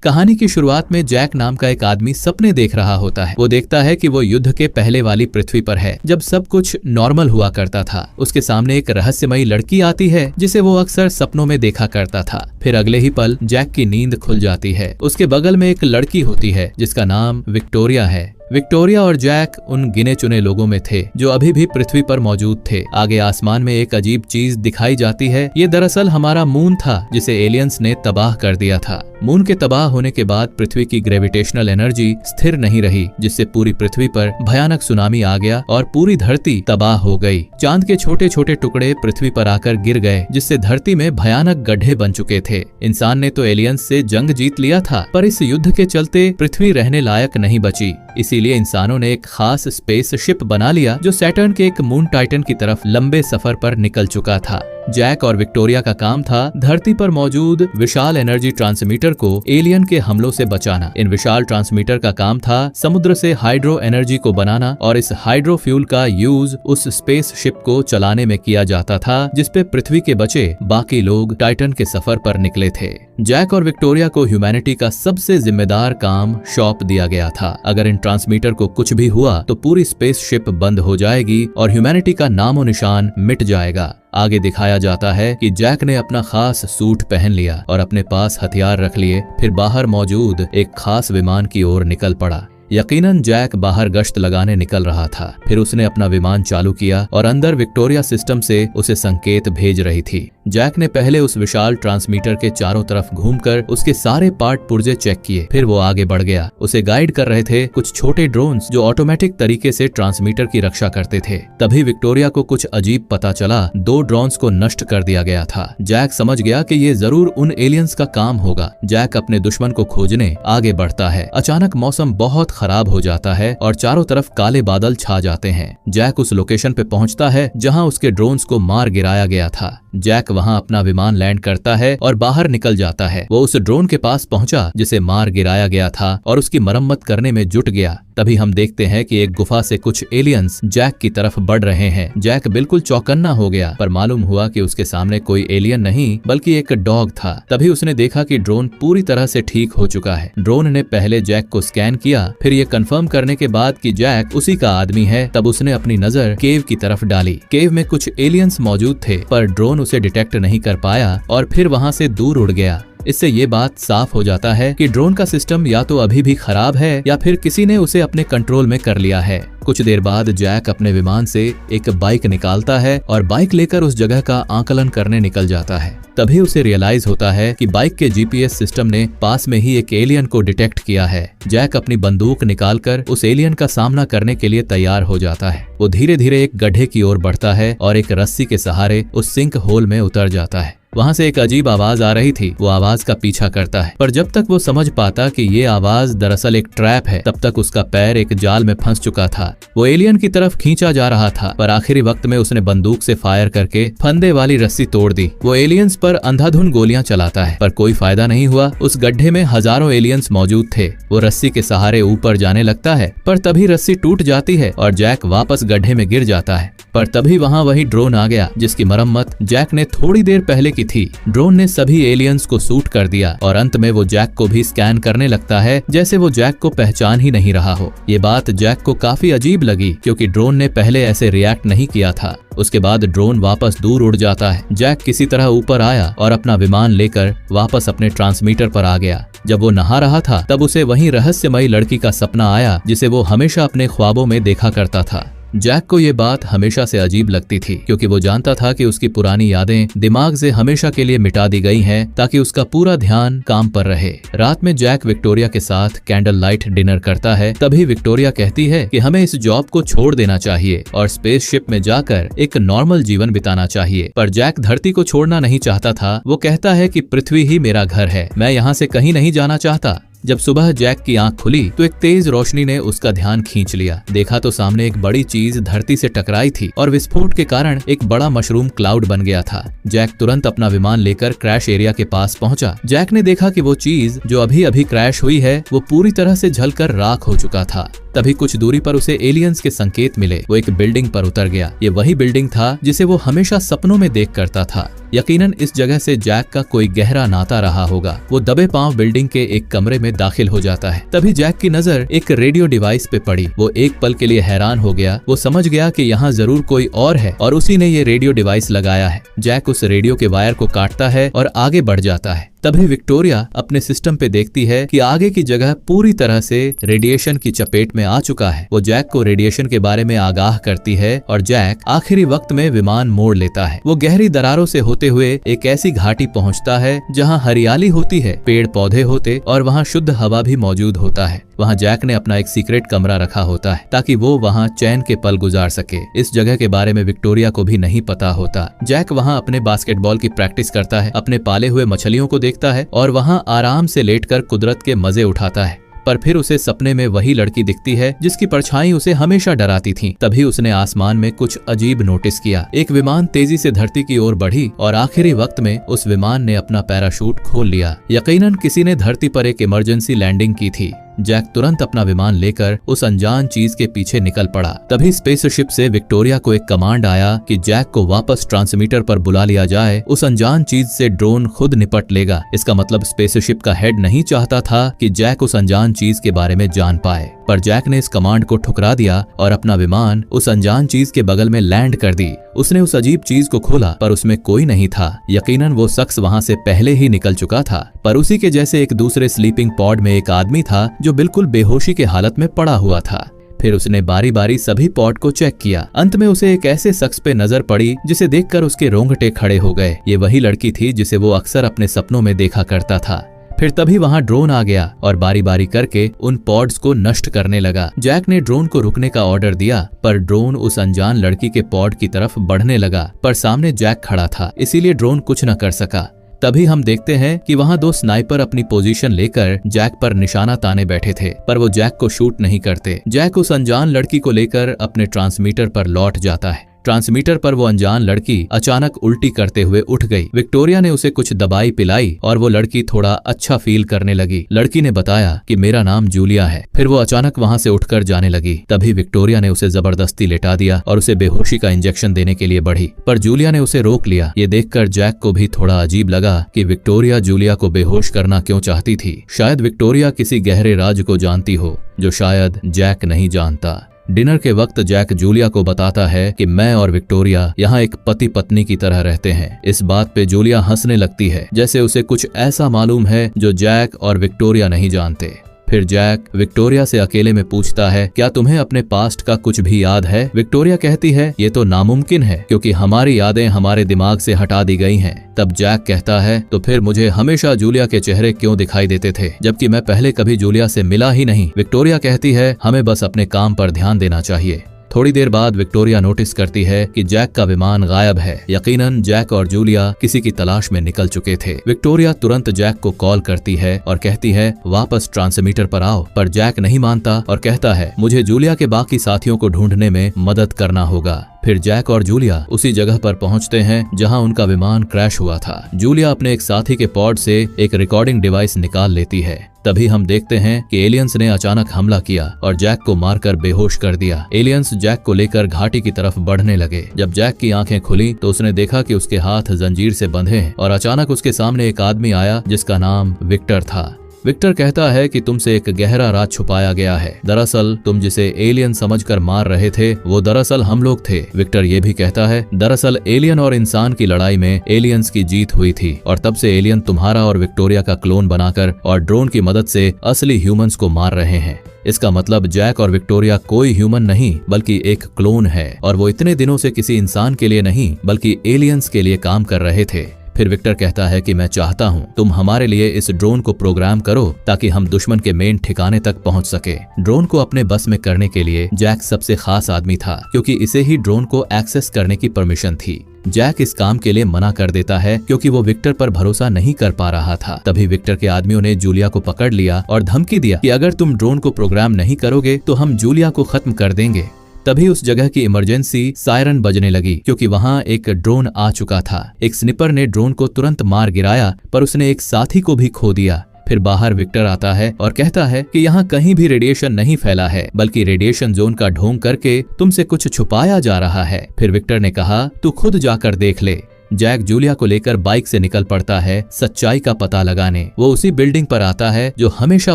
कहानी की शुरुआत में जैक नाम का एक आदमी सपने देख रहा होता है। वो देखता है कि वो युद्ध के पहले वाली पृथ्वी पर है, जब सब कुछ नॉर्मल हुआ करता था। उसके सामने एक रहस्यमयी लड़की आती है जिसे वो अक्सर सपनों में देखा करता था। फिर अगले ही पल जैक की नींद खुल जाती है। उसके बगल में एक लड़की होती है जिसका नाम विक्टोरिया है। विक्टोरिया और जैक उन गिने चुने लोगों में थे जो अभी भी पृथ्वी पर मौजूद थे। आगे आसमान में एक अजीब चीज दिखाई जाती है। ये दरअसल हमारा मून था जिसे एलियंस ने तबाह कर दिया था। मून के तबाह होने के बाद पृथ्वी की ग्रेविटेशनल एनर्जी स्थिर नहीं रही, जिससे पूरी पृथ्वी पर भयानक सुनामी आ गया और पूरी धरती तबाह हो गई। चांद के छोटे छोटे टुकड़े पृथ्वी पर आकर गिर गए, जिससे धरती में भयानक गड्ढे बन चुके थे। इंसान ने तो एलियंस से जंग जीत लिया था, पर इस युद्ध के चलते पृथ्वी रहने लायक नहीं बची। इसीलिए इंसानों ने एक खास स्पेस शिप बना लिया जो सैटर्न के एक मून टाइटन की तरफ लंबे सफर पर निकल चुका था। जैक और विक्टोरिया का काम था धरती पर मौजूद विशाल एनर्जी ट्रांसमीटर को एलियन के हमलों से बचाना। इन विशाल ट्रांसमीटर का काम था समुद्र से हाइड्रो एनर्जी को बनाना और इस हाइड्रो फ्यूल का यूज उस स्पेस शिप को चलाने में किया जाता था जिसपे पृथ्वी के बचे बाकी लोग टाइटन के सफर पर निकले थे। जैक और विक्टोरिया को ह्यूमैनिटी का सबसे जिम्मेदार काम सौंप दिया गया था। अगर इन ट्रांसमीटर को कुछ भी हुआ तो पूरी स्पेस शिप बंद हो जाएगी और ह्यूमैनिटी का नामो निशान मिट जाएगा। आगे दिखाया जाता है कि जैक ने अपना खास सूट पहन लिया और अपने पास हथियार रख लिए, फिर बाहर मौजूद एक खास विमान की ओर निकल पड़ा। यकीनन जैक बाहर गश्त लगाने निकल रहा था। फिर उसने अपना विमान चालू किया और अंदर विक्टोरिया सिस्टम से उसे संकेत भेज रही थी। जैक ने पहले उस विशाल ट्रांसमीटर के चारों तरफ घूमकर उसके सारे पार्ट पुर्जे चेक किए। फिर वो आगे बढ़ गया। उसे गाइड कर रहे थे कुछ छोटे ड्रोन्स जो ऑटोमेटिक तरीके से ट्रांसमीटर की रक्षा करते थे। तभी विक्टोरिया को कुछ अजीब पता चला। 2 ड्रोन्स को नष्ट कर दिया गया था। जैक समझ गया कि ये जरूर उन एलियंस का काम होगा। जैक अपने दुश्मन को खोजने आगे बढ़ता है। अचानक मौसम बहुत खराब हो जाता है और चारों तरफ काले बादल छा जाते हैं। जैक उस लोकेशन पे पहुंचता है जहां उसके ड्रोन्स को मार गिराया गया था। जैक वहां अपना विमान लैंड करता है और बाहर निकल जाता है। वो उस ड्रोन के पास पहुंचा जिसे मार गिराया गया था और उसकी मरम्मत करने में जुट गया। तभी हम देखते हैं कि एक गुफा से कुछ एलियंस जैक की तरफ बढ़ रहे हैं। जैक बिल्कुल चौकन्ना हो गया, पर मालूम हुआ कि उसके सामने कोई एलियन नहीं बल्कि एक डॉग था। तभी उसने देखा कि ड्रोन पूरी तरह से ठीक हो चुका है। ड्रोन ने पहले जैक को स्कैन किया, फिर ये कंफर्म करने के बाद कि जैक उसी का आदमी है, तब उसने अपनी नजर केव की तरफ डाली। केव में कुछ एलियंस मौजूद थे, पर ड्रोन उसे डिटेक्ट नहीं कर पाया और फिर वहां से दूर उड़ गया। इससे ये बात साफ हो जाता है कि ड्रोन का सिस्टम या तो अभी भी खराब है या फिर किसी ने उसे अपने कंट्रोल में कर लिया है। कुछ देर बाद जैक अपने विमान से एक बाइक निकालता है और बाइक लेकर उस जगह का आकलन करने निकल जाता है। तभी उसे रियलाइज होता है कि बाइक के जीपीएस सिस्टम ने पास में ही एक एलियन को डिटेक्ट किया है। जैक अपनी बंदूक निकालकर उस एलियन का सामना करने के लिए तैयार हो जाता है। वो धीरे धीरे एक गड्ढे की ओर बढ़ता है और एक रस्सी के सहारे उस सिंक होल में उतर जाता है। वहां से एक अजीब आवाज आ रही थी। वो आवाज का पीछा करता है, पर जब तक वो समझ पाता कि ये आवाज दरअसल एक ट्रैप है, तब तक उसका पैर एक जाल में फंस चुका था। वो एलियन की तरफ खींचा जा रहा था, पर आखिरी वक्त में उसने बंदूक से फायर करके फंदे वाली रस्सी तोड़ दी। वो एलियंस पर अंधाधुंध गोलियां चलाता है, पर कोई फायदा नहीं हुआ। उस गड्ढे में हजारों एलियंस मौजूद थे। वो रस्सी के सहारे ऊपर जाने लगता है, पर तभी रस्सी टूट जाती है और जैक वापस गड्ढे में गिर जाता है। पर तभी वहाँ वही ड्रोन आ गया जिसकी मरम्मत जैक ने थोड़ी देर पहले की थी। ड्रोन ने सभी एलियंस को शूट कर दिया और अंत में वो जैक को भी स्कैन करने लगता है, जैसे वो जैक को पहचान ही नहीं रहा हो। ये बात जैक को काफी अजीब लगी, क्योंकि ड्रोन ने पहले ऐसे रिएक्ट नहीं किया था। उसके बाद ड्रोन वापस दूर उड़ जाता है। जैक किसी तरह ऊपर आया और अपना विमान लेकर वापस अपने ट्रांसमीटर पर आ गया। जब वो नहा रहा था, तब उसे वही रहस्यमयी लड़की का सपना आया जिसे वो हमेशा अपने ख्वाबों में देखा करता था। जैक को ये बात हमेशा से अजीब लगती थी, क्योंकि वो जानता था कि उसकी पुरानी यादें दिमाग से हमेशा के लिए मिटा दी गई हैं, ताकि उसका पूरा ध्यान काम पर रहे। रात में जैक विक्टोरिया के साथ कैंडल लाइट डिनर करता है। तभी विक्टोरिया कहती है कि हमें इस जॉब को छोड़ देना चाहिए और स्पेसशिप में जाकर एक नॉर्मल जीवन बिताना चाहिए। पर जैक धरती को छोड़ना नहीं चाहता था। वो कहता है कि पृथ्वी ही मेरा घर है, मैं यहाँ से कहीं नहीं जाना चाहता। जब सुबह जैक की आंख खुली तो एक तेज रोशनी ने उसका ध्यान खींच लिया। देखा तो सामने एक बड़ी चीज धरती से टकराई थी और विस्फोट के कारण एक बड़ा मशरूम क्लाउड बन गया था। जैक तुरंत अपना विमान लेकर क्रैश एरिया के पास पहुंचा। जैक ने देखा कि वो चीज जो अभी अभी क्रैश हुई है वो पूरी तरह से जलकर राख हो चुका था। तभी कुछ दूरी पर उसे एलियंस के संकेत मिले। वो एक बिल्डिंग पर उतर गया। ये वही बिल्डिंग था जिसे वो हमेशा सपनों में देख करता था। यकीनन इस जगह से जैक का कोई गहरा नाता रहा होगा। वो दबे पांव बिल्डिंग के एक कमरे में दाखिल हो जाता है। तभी जैक की नजर एक रेडियो डिवाइस पे पड़ी। वो एक पल के लिए हैरान हो गया। वो समझ गया कि यहाँ जरूर कोई और है और उसी ने ये रेडियो डिवाइस लगाया है। जैक उस रेडियो के वायर को काटता है और आगे बढ़ जाता है। तभी विक्टोरिया अपने सिस्टम पे देखती है कि आगे की जगह पूरी तरह से रेडिएशन की चपेट में आ चुका है। वो जैक को रेडिएशन के बारे में आगाह करती है और जैक आखिरी वक्त में विमान मोड़ लेता है। वो गहरी दरारों से होते हुए एक ऐसी घाटी पहुंचता है जहां हरियाली होती है, पेड़ पौधे होते और वहां शुद्ध हवा भी मौजूद होता है। वहां जैक ने अपना एक सीक्रेट कमरा रखा होता है ताकि वो वहां चैन के पल गुजार सके। इस जगह के बारे में विक्टोरिया को भी नहीं पता होता। जैक वहां अपने बास्केटबॉल की प्रैक्टिस करता है, अपने पाले हुए मछलियों को देखता है और वहां आराम से लेटकर कुदरत के मजे उठाता है। पर फिर उसे सपने में वही लड़की दिखती है जिसकी परछाई उसे हमेशा डराती थी। तभी उसने आसमान में कुछ अजीब नोटिस किया। एक विमान तेजी से धरती की ओर बढ़ी और आखिरी वक्त में उस विमान ने अपना पैराशूट खोल लिया। यकीनन किसी ने धरती पर एक इमरजेंसी लैंडिंग की थी। जैक तुरंत अपना विमान लेकर उस अनजान चीज के पीछे निकल पड़ा। तभी स्पेसशिप से विक्टोरिया को एक कमांड आया कि जैक को वापस ट्रांसमीटर पर बुला लिया जाए। उस अनजान चीज से ड्रोन खुद निपट लेगा। इसका मतलब स्पेसशिप का हेड नहीं चाहता था कि जैक उस अनजान चीज के बारे में जान पाए, पर जैक ने इस कमांड को ठुकरा दिया और अपना विमान उस अनजान चीज के बगल में लैंड कर दी। उसने उस अजीब चीज को खोला पर उसमें कोई नहीं था। यकीनन वो शख्स वहां से पहले ही निकल चुका था, पर उसी के जैसे एक दूसरे स्लीपिंग पॉड में एक आदमी था जो बिल्कुल बेहोशी की हालत में पड़ा हुआ था। फिर उसने बारी बारी सभी पॉड को चेक किया। अंत में उसे एक ऐसे शख्स पे नजर पड़ी जिसे देखकर उसके रोंगटे खड़े हो गए। ये वही लड़की थी जिसे वो अक्सर अपने सपनों में देखा करता था। फिर तभी वहां ड्रोन आ गया और बारी बारी करके उन पॉड्स को नष्ट करने लगा। जैक ने ड्रोन को रुकने का ऑर्डर दिया, पर ड्रोन उस अनजान लड़की के पॉड की तरफ बढ़ने लगा, पर सामने जैक खड़ा था, इसीलिए ड्रोन कुछ न कर सका। तभी हम देखते हैं कि वहां दो स्नाइपर अपनी पोजीशन लेकर जैक पर निशाना ताने बैठे थे, पर वो जैक को शूट नहीं करते। जैक उस अनजान लड़की को लेकर अपने ट्रांसमीटर पर लौट जाता है। ट्रांसमीटर पर वो अनजान लड़की अचानक उल्टी करते हुए उठ गई। विक्टोरिया ने उसे कुछ दवाई पिलाई और वो लड़की थोड़ा अच्छा फील करने लगी। लड़की ने बताया कि मेरा नाम जूलिया है। फिर वो अचानक वहां से उठकर जाने लगी। तभी विक्टोरिया ने उसे जबरदस्ती लेटा दिया और उसे बेहोशी का इंजेक्शन देने के लिए बढ़ी, पर जूलिया ने उसे रोक लिया। ये देखकर जैक को भी थोड़ा अजीब लगा कि विक्टोरिया जूलिया को बेहोश करना क्यों चाहती थी। शायद विक्टोरिया किसी गहरे राज को जानती हो जो शायद जैक नहीं जानता। डिनर के वक्त जैक जूलिया को बताता है कि मैं और विक्टोरिया यहाँ एक पति पत्नी की तरह रहते हैं। इस बात पे जूलिया हंसने लगती है, जैसे उसे कुछ ऐसा मालूम है जो जैक और विक्टोरिया नहीं जानते। फिर जैक विक्टोरिया से अकेले में पूछता है, क्या तुम्हें अपने पास्ट का कुछ भी याद है? विक्टोरिया कहती है, ये तो नामुमकिन है क्योंकि हमारी यादें हमारे दिमाग से हटा दी गई हैं। तब जैक कहता है, तो फिर मुझे हमेशा जूलिया के चेहरे क्यों दिखाई देते थे जबकि मैं पहले कभी जूलिया से मिला ही नहीं? विक्टोरिया कहती है, हमें बस अपने काम पर ध्यान देना चाहिए। थोड़ी देर बाद विक्टोरिया नोटिस करती है कि जैक का विमान गायब है। यकीनन जैक और जूलिया किसी की तलाश में निकल चुके थे। विक्टोरिया तुरंत जैक को कॉल करती है और कहती है, वापस ट्रांसमीटर पर आओ, पर जैक नहीं मानता और कहता है, मुझे जूलिया के बाकी साथियों को ढूंढने में मदद करना होगा। फिर जैक और जूलिया उसी जगह पर पहुंचते हैं जहां उनका विमान क्रैश हुआ था। जूलिया अपने एक साथी के पॉड से एक रिकॉर्डिंग डिवाइस निकाल लेती है। तभी हम देखते हैं कि एलियंस ने अचानक हमला किया और जैक को मारकर बेहोश कर दिया। एलियंस जैक को लेकर घाटी की तरफ बढ़ने लगे। जब जैक की आंखें खुली तो उसने देखा कि उसके हाथ जंजीर से बंधे हैं और अचानक उसके सामने एक आदमी आया जिसका नाम विक्टर था। विक्टर कहता है कि तुमसे एक गहरा राज छुपाया गया है। दरअसल तुम जिसे एलियन समझकर मार रहे थे वो दरअसल हम लोग थे। विक्टर ये भी कहता है, दरअसल एलियन और इंसान की लड़ाई में एलियंस की जीत हुई थी और तब से एलियन तुम्हारा और विक्टोरिया का क्लोन बनाकर और ड्रोन की मदद से असली ह्यूमंस को मार रहे हैं। इसका मतलब जैक और विक्टोरिया कोई ह्यूमन नहीं बल्कि एक क्लोन है और वो इतने दिनों से किसी इंसान के लिए नहीं बल्कि एलियंस के लिए काम कर रहे थे। फिर विक्टर कहता है कि मैं चाहता हूँ तुम हमारे लिए इस ड्रोन को प्रोग्राम करो ताकि हम दुश्मन के मेन ठिकाने तक पहुँच सके। ड्रोन को अपने बस में करने के लिए जैक सबसे खास आदमी था क्योंकि इसे ही ड्रोन को एक्सेस करने की परमिशन थी। जैक इस काम के लिए मना कर देता है क्योंकि वो विक्टर पर भरोसा नहीं कर पा रहा था। तभी विक्टर के आदमियों ने जूलिया को पकड़ लिया और धमकी दिया कि अगर तुम ड्रोन को प्रोग्राम नहीं करोगे तो हम जूलिया को खत्म कर देंगे। तभी उस जगह की इमरजेंसी सायरन बजने लगी क्योंकि वहां एक ड्रोन आ चुका था। एक स्निपर ने ड्रोन को तुरंत मार गिराया पर उसने एक साथी को भी खो दिया। फिर बाहर विक्टर आता है और कहता है कि यहाँ कहीं भी रेडिएशन नहीं फैला है, बल्कि रेडिएशन जोन का ढोंग करके तुमसे कुछ छुपाया जा रहा है। फिर विक्टर ने कहा, तू खुद जाकर देख ले। जैक जूलिया को लेकर बाइक से निकल पड़ता है सच्चाई का पता लगाने। वो उसी बिल्डिंग पर आता है जो हमेशा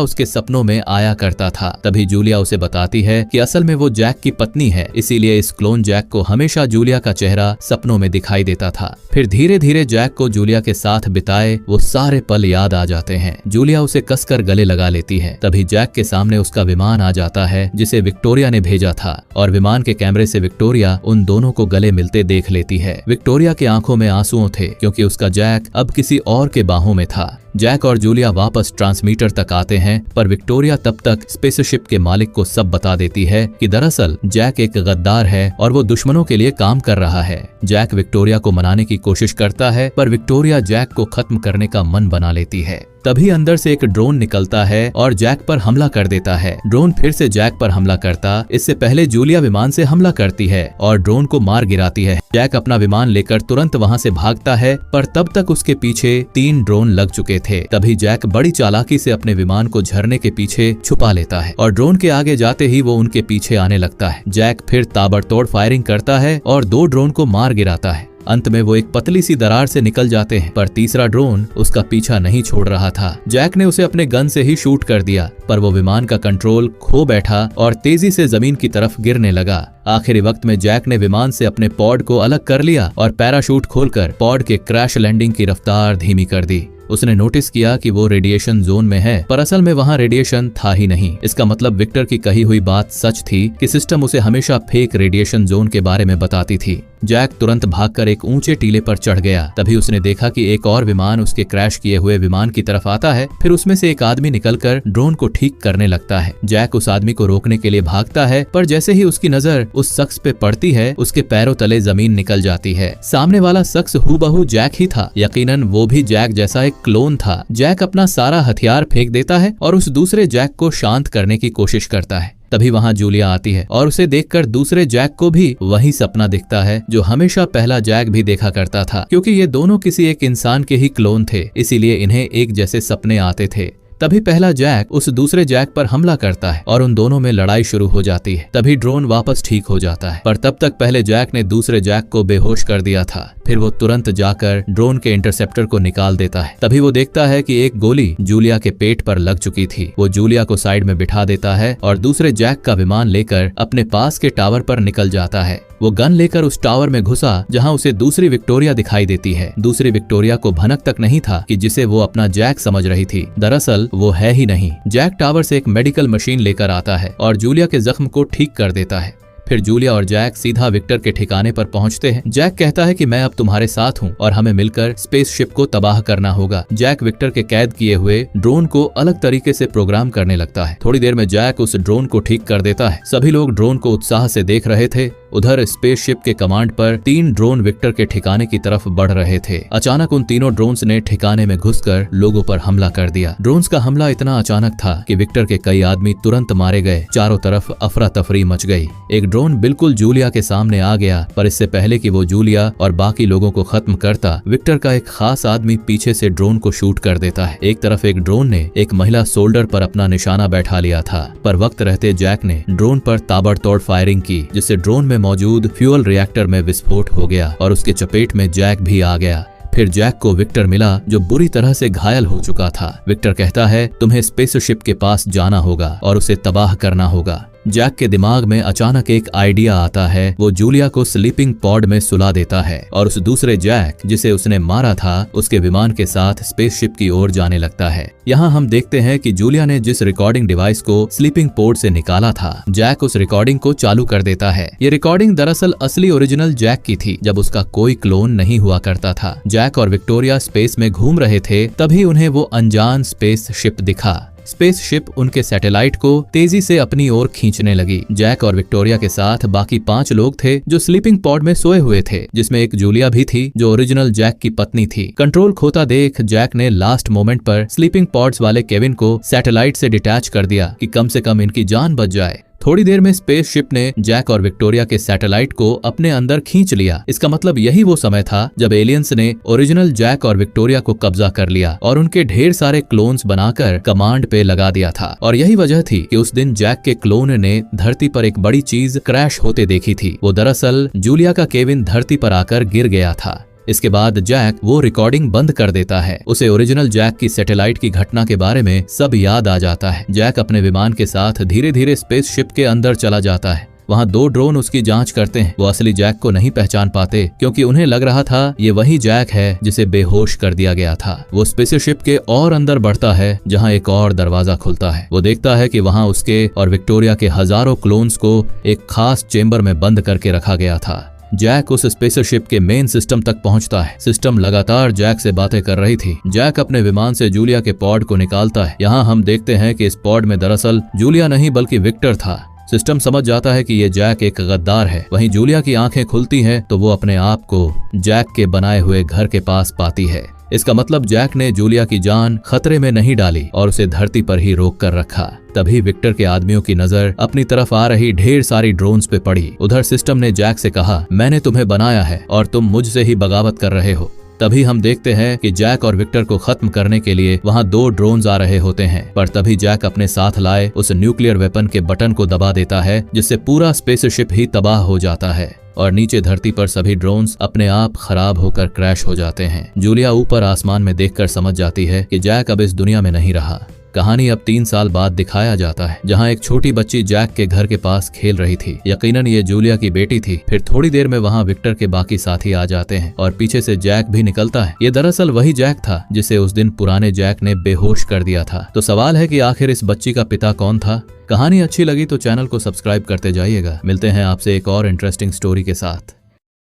उसके सपनों में आया करता था। तभी जूलिया उसे बताती है कि असल में वो जैक की पत्नी है, इसीलिए इस क्लोन जैक को हमेशा जूलिया का चेहरा सपनों में दिखाई देता था। फिर धीरे धीरे जैक को जूलिया के साथ बिताए वो सारे पल याद आ जाते हैं। जूलिया उसे कसकर गले लगा लेती है। तभी जैक के सामने उसका विमान आ जाता है जिसे विक्टोरिया ने भेजा था, और विमान के कैमरे से विक्टोरिया उन दोनों को गले मिलते देख लेती है। विक्टोरिया की आंखों में आंसुओं थे क्योंकि उसका जैक अब किसी और के बाहों में था। जैक और जूलिया वापस ट्रांसमीटर तक आते हैं, पर विक्टोरिया तब तक स्पेसशिप के मालिक को सब बता देती है कि दरअसल जैक एक गद्दार है और वो दुश्मनों के लिए काम कर रहा है। जैक विक्टोरिया को मनाने की कोशिश करता है, पर विक्टोरिया जैक को खत्म करने का मन बना लेती है। तभी अंदर से एक ड्रोन निकलता है और जैक पर हमला कर देता है। ड्रोन फिर से जैक पर हमला करता, इससे पहले जूलिया विमान से हमला करती है और ड्रोन को मार गिराती है। जैक अपना विमान लेकर तुरंत वहां से भागता है, पर तब तक उसके पीछे 3 ड्रोन लग चुके थे। तभी जैक बड़ी चालाकी से अपने विमान को झरने के पीछे छुपा लेता है और ड्रोन के आगे जाते ही वो उनके पीछे आने लगता है। जैक फिर ताबड़तोड़ फायरिंग करता है और 2 ड्रोन को मार गिराता है। अंत में वो एक पतली सी दरार से निकल जाते हैं, पर तीसरा ड्रोन उसका पीछा नहीं छोड़ रहा था। जैक ने उसे अपने गन से ही शूट कर दिया, पर वो विमान का कंट्रोल खो बैठा और तेजी से जमीन की तरफ गिरने लगा। आखिरी वक्त में जैक ने विमान से अपने पॉड को अलग कर लिया और पैराशूट खोलकर पॉड के क्रैश लैंडिंग की रफ्तार धीमी कर दी। उसने नोटिस किया कि वो रेडिएशन जोन में है, पर असल में वहाँ रेडिएशन था ही नहीं। इसका मतलब विक्टर की कही हुई बात सच थी कि सिस्टम उसे हमेशा फेक रेडिएशन जोन के बारे में बताती थी। जैक तुरंत भागकर एक ऊंचे टीले पर चढ़ गया। तभी उसने देखा कि एक और विमान उसके क्रैश किए हुए विमान की तरफ आता है। फिर उसमें से एक आदमी निकलकर ड्रोन को ठीक करने लगता है। जैक उस आदमी को रोकने के लिए भागता है, पर जैसे ही उसकी नजर उस शख्स पे पड़ती है, उसके पैरों तले जमीन निकल जाती है। सामने वाला शख्स हूबहू जैक ही था। यकीनन वो भी जैक जैसा एक क्लोन था। जैक अपना सारा हथियार फेंक देता है और उस दूसरे जैक को शांत करने की कोशिश करता है। तभी वहां जूलिया आती है और उसे देखकर दूसरे जैक को भी वही सपना दिखता है जो हमेशा पहला जैक भी देखा करता था। क्योंकि ये दोनों किसी एक इंसान के ही क्लोन थे, इसीलिए इन्हें एक जैसे सपने आते थे। तभी पहला जैक उस दूसरे जैक पर हमला करता है और उन दोनों में लड़ाई शुरू हो जाती है। तभी ड्रोन वापस ठीक हो जाता है, पर तब तक पहले जैक ने दूसरे जैक को बेहोश कर दिया था। फिर वो तुरंत जाकर ड्रोन के इंटरसेप्टर को निकाल देता है। तभी वो देखता है कि एक गोली जूलिया के पेट पर लग चुकी थी। वो जूलिया को साइड में बिठा देता है और दूसरे जैक का विमान लेकर अपने पास के टावर पर निकल जाता है। वो गन लेकर उस टावर में घुसा जहां उसे दूसरी विक्टोरिया दिखाई देती है। दूसरी विक्टोरिया को भनक तक नहीं था कि जिसे वो अपना जैक समझ रही थी, दरअसल वो है ही नहीं। जैक टावर से एक मेडिकल मशीन लेकर आता है और जूलिया के जख्म को ठीक कर देता है। फिर जूलिया और जैक सीधा विक्टर के ठिकाने पर पहुंचते हैं। जैक कहता है कि मैं अब तुम्हारे साथ हूं और हमें मिलकर स्पेसशिप को तबाह करना होगा। जैक विक्टर के कैद किए हुए ड्रोन को अलग तरीके से प्रोग्राम करने लगता है। थोड़ी देर में जैक उस ड्रोन को ठीक कर देता है। सभी लोग ड्रोन को उत्साह से देख रहे थे। उधर स्पेसशिप के कमांड पर 3 ड्रोन विक्टर के ठिकाने की तरफ बढ़ रहे थे। अचानक उन तीनों ड्रोन्स ने ठिकाने में घुसकर लोगों पर हमला कर दिया। ड्रोन्स का हमला इतना अचानक था कि विक्टर के कई आदमी तुरंत मारे गए। चारों तरफ अफरा तफरी मच गई। एक ड्रोन बिल्कुल जूलिया के सामने आ गया, पर इससे पहले कि वो जूलिया और बाकी लोगों को खत्म करता, विक्टर का एक खास आदमी पीछे से ड्रोन को शूट कर देता है। एक तरफ एक ड्रोन ने एक महिला सोल्डर पर अपना निशाना बैठा लिया था, पर वक्त रहते जैक ने ड्रोन पर ताबड़तोड़ फायरिंग की, जिससे ड्रोन में मौजूद फ्यूल रिएक्टर में विस्फोट हो गया और उसके चपेट में जैक भी आ गया। फिर जैक को विक्टर मिला जो बुरी तरह से घायल हो चुका था। विक्टर कहता है, तुम्हें स्पेसशिप के पास जाना होगा और उसे तबाह करना होगा। जैक के दिमाग में अचानक एक आइडिया आता है। वो जूलिया को स्लीपिंग पॉड में सुला देता है और उस दूसरे जैक जिसे उसने मारा था उसके विमान के साथ स्पेसशिप की ओर जाने लगता है। यहाँ हम देखते हैं कि जूलिया ने जिस रिकॉर्डिंग डिवाइस को स्लीपिंग पॉड से निकाला था, जैक उस रिकॉर्डिंग को चालू कर देता है। ये रिकॉर्डिंग दरअसल असली ओरिजिनल जैक की थी, जब उसका कोई क्लोन नहीं हुआ करता था। जैक और विक्टोरिया स्पेस में घूम रहे थे, तभी उन्हें वो अनजान स्पेस शिप दिखा। स्पेसशिप उनके सैटेलाइट को तेजी से अपनी ओर खींचने लगी। जैक और विक्टोरिया के साथ बाकी 5 लोग थे जो स्लीपिंग पॉड में सोए हुए थे, जिसमें एक जूलिया भी थी जो ओरिजिनल जैक की पत्नी थी। कंट्रोल खोता देख जैक ने लास्ट मोमेंट पर स्लीपिंग पॉड्स वाले केविन को सैटेलाइट से डिटैच कर दिया कि कम से कम इनकी जान बच जाए। थोड़ी देर में स्पेसशिप ने जैक और विक्टोरिया के सैटेलाइट को अपने अंदर खींच लिया। इसका मतलब यही वो समय था जब एलियंस ने ओरिजिनल जैक और विक्टोरिया को कब्जा कर लिया और उनके ढेर सारे क्लोन्स बनाकर कमांड पे लगा दिया था। और यही वजह थी कि उस दिन जैक के क्लोन ने धरती पर एक बड़ी चीज क्रैश होते देखी थी। वो दरअसल जूलिया का केविन धरती पर आकर गिर गया था। इसके बाद जैक वो रिकॉर्डिंग बंद कर देता है। उसे ओरिजिनल जैक की सैटेलाइट की घटना के बारे में सब याद आ जाता है। जैक अपने विमान के साथ धीरे धीरे स्पेसशिप के अंदर चला जाता है। वहाँ 2 ड्रोन उसकी जांच करते हैं। वो असली जैक को नहीं पहचान पाते क्योंकि उन्हें लग रहा था ये वही जैक है जिसे बेहोश कर दिया गया था। वो स्पेसशिप के और अंदर बढ़ता है जहाँ एक और दरवाजा खुलता है। वो देखता है कि वहाँ उसके और विक्टोरिया के हजारों क्लोन्स को एक खास चेंबर में बंद करके रखा गया था। जैक उस स्पेसशिप के मेन सिस्टम तक पहुंचता है। सिस्टम लगातार जैक से बातें कर रही थी। जैक अपने विमान से जूलिया के पॉड को निकालता है। यहाँ हम देखते हैं कि इस पॉड में दरअसल जूलिया नहीं बल्कि विक्टर था। सिस्टम समझ जाता है कि ये जैक एक गद्दार है। वहीं जूलिया की आंखें खुलती हैं तो वो अपने आप को जैक के बनाए हुए घर के पास पाती है। इसका मतलब जैक ने जूलिया की जान खतरे में नहीं डाली और उसे धरती पर ही रोक कर रखा। तभी विक्टर के आदमियों की नजर अपनी तरफ आ रही ढेर सारी ड्रोन्स पे पड़ी। उधर सिस्टम ने जैक से कहा, मैंने तुम्हें बनाया है और तुम मुझसे ही बगावत कर रहे हो। तभी हम देखते हैं कि जैक और विक्टर को खत्म करने के लिए वहाँ 2 ड्रोन्स आ रहे होते हैं। पर तभी जैक अपने साथ लाए उस न्यूक्लियर वेपन के बटन को दबा देता है जिससे पूरा स्पेसशिप ही तबाह हो जाता है और नीचे धरती पर सभी ड्रोन्स अपने आप खराब होकर क्रैश हो जाते हैं। जूलिया ऊपर आसमान में देखकर समझ जाती है कि जैक अब इस दुनिया में नहीं रहा। कहानी अब 3 साल बाद दिखाया जाता है जहां एक छोटी बच्ची जैक के घर के पास खेल रही थी। यकीनन ये जूलिया की बेटी थी। फिर थोड़ी देर में वहां विक्टर के बाकी साथी आ जाते हैं और पीछे से जैक भी निकलता है। ये दरअसल वही जैक था जिसे उस दिन पुराने जैक ने बेहोश कर दिया था। तो सवाल है कि आखिर इस बच्ची का पिता कौन था? कहानी अच्छी लगी तो चैनल को सब्सक्राइब करते जाइएगा। मिलते हैं आपसे एक और इंटरेस्टिंग स्टोरी के साथ।